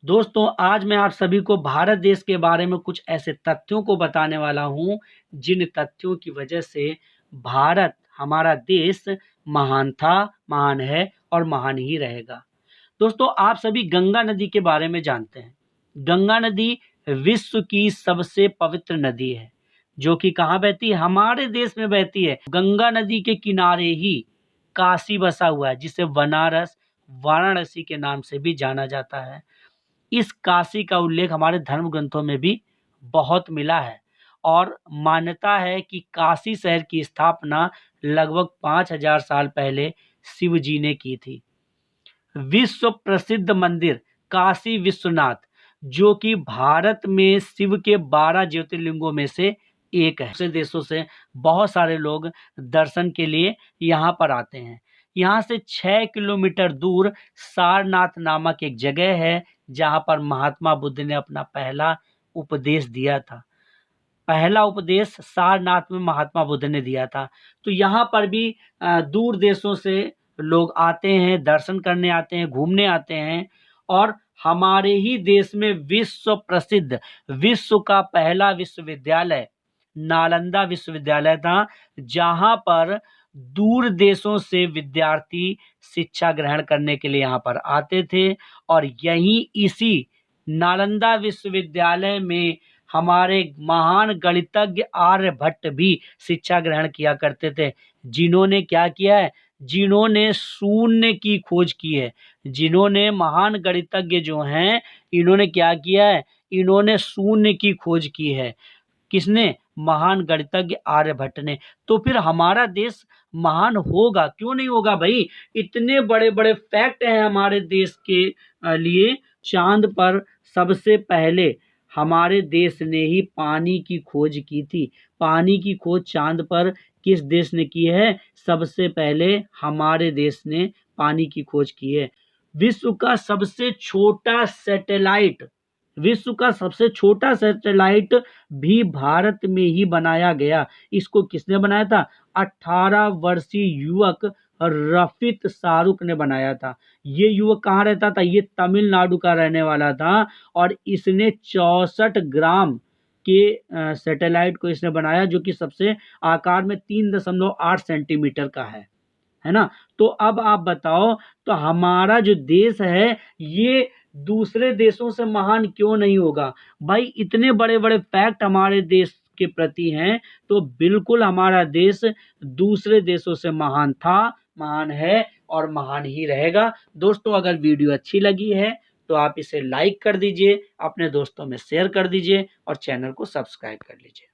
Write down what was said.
दोस्तों, आज मैं आप सभी को भारत देश के बारे में कुछ ऐसे तथ्यों को बताने वाला हूँ, जिन तथ्यों की वजह से भारत, हमारा देश महान था, महान है और महान ही रहेगा। दोस्तों, आप सभी गंगा नदी के बारे में जानते हैं। गंगा नदी विश्व की सबसे पवित्र नदी है, जो कि कहाँ बहती है? हमारे देश में बहती है। गंगा नदी के किनारे ही काशी बसा हुआ है, जिसे बनारस, वाराणसी के नाम से भी जाना जाता है। इस काशी का उल्लेख हमारे धर्म ग्रंथों में भी बहुत मिला है और मान्यता है कि काशी शहर की स्थापना लगभग 5000 साल पहले शिव जी ने की थी। विश्व प्रसिद्ध मंदिर काशी विश्वनाथ, जो कि भारत में शिव के 12 ज्योतिर्लिंगों में से एक है। दूसरे देशों से बहुत सारे लोग दर्शन के लिए यहाँ पर आते हैं। यहाँ से 6 किलोमीटर दूर सारनाथ नामक एक जगह है, जहाँ पर महात्मा बुद्ध ने अपना पहला उपदेश दिया था। पहला उपदेश सारनाथ में महात्मा बुद्ध ने दिया था। तो यहाँ पर भी दूर देशों से लोग आते हैं, दर्शन करने आते हैं, घूमने आते हैं। और हमारे ही देश में विश्व प्रसिद्ध, विश्व का पहला विश्वविद्यालय नालंदा विश्वविद्यालय था, जहाँ पर दूर देशों से विद्यार्थी शिक्षा ग्रहण करने के लिए यहाँ पर आते थे। और यहीं इसी नालंदा विश्वविद्यालय में हमारे महान गणितज्ञ आर्यभट्ट भी शिक्षा ग्रहण किया करते थे, जिन्होंने क्या किया है? जिन्होंने शून्य की खोज की है। जिन्होंने महान गणितज्ञ जो हैं, इन्होंने क्या किया है? इन्होंने शून्य की खोज की है। किसने? महान गणितज्ञ आर्यभट्ट ने। तो फिर हमारा देश महान होगा, क्यों नहीं होगा भाई? इतने बड़े बड़े फैक्ट हैं हमारे देश के लिए। चांद पर सबसे पहले हमारे देश ने ही पानी की खोज की थी। पानी की खोज चांद पर किस देश ने की है? सबसे पहले हमारे देश ने पानी की खोज की है। विश्व का सबसे छोटा सैटेलाइट, विश्व का सबसे छोटा सैटेलाइट भी भारत में ही बनाया गया। इसको किसने बनाया था? 18 वर्षीय युवक रफीत शाहरुख ने बनाया था। ये युवक कहाँ रहता था? ये तमिलनाडु का रहने वाला था और इसने 64 ग्राम के सैटेलाइट को इसने बनाया, जो कि सबसे आकार में 3.8 सेंटीमीटर का है ना। तो अब आप बताओ, तो हमारा जो देश है ये दूसरे देशों से महान क्यों नहीं होगा भाई? इतने बड़े बड़े फैक्ट हमारे देश के प्रति हैं, तो बिल्कुल हमारा देश दूसरे देशों से महान था, महान है और महान ही रहेगा। दोस्तों, अगर वीडियो अच्छी लगी है तो आप इसे लाइक कर दीजिए, अपने दोस्तों में शेयर कर दीजिए और चैनल को सब्सक्राइब कर लीजिए।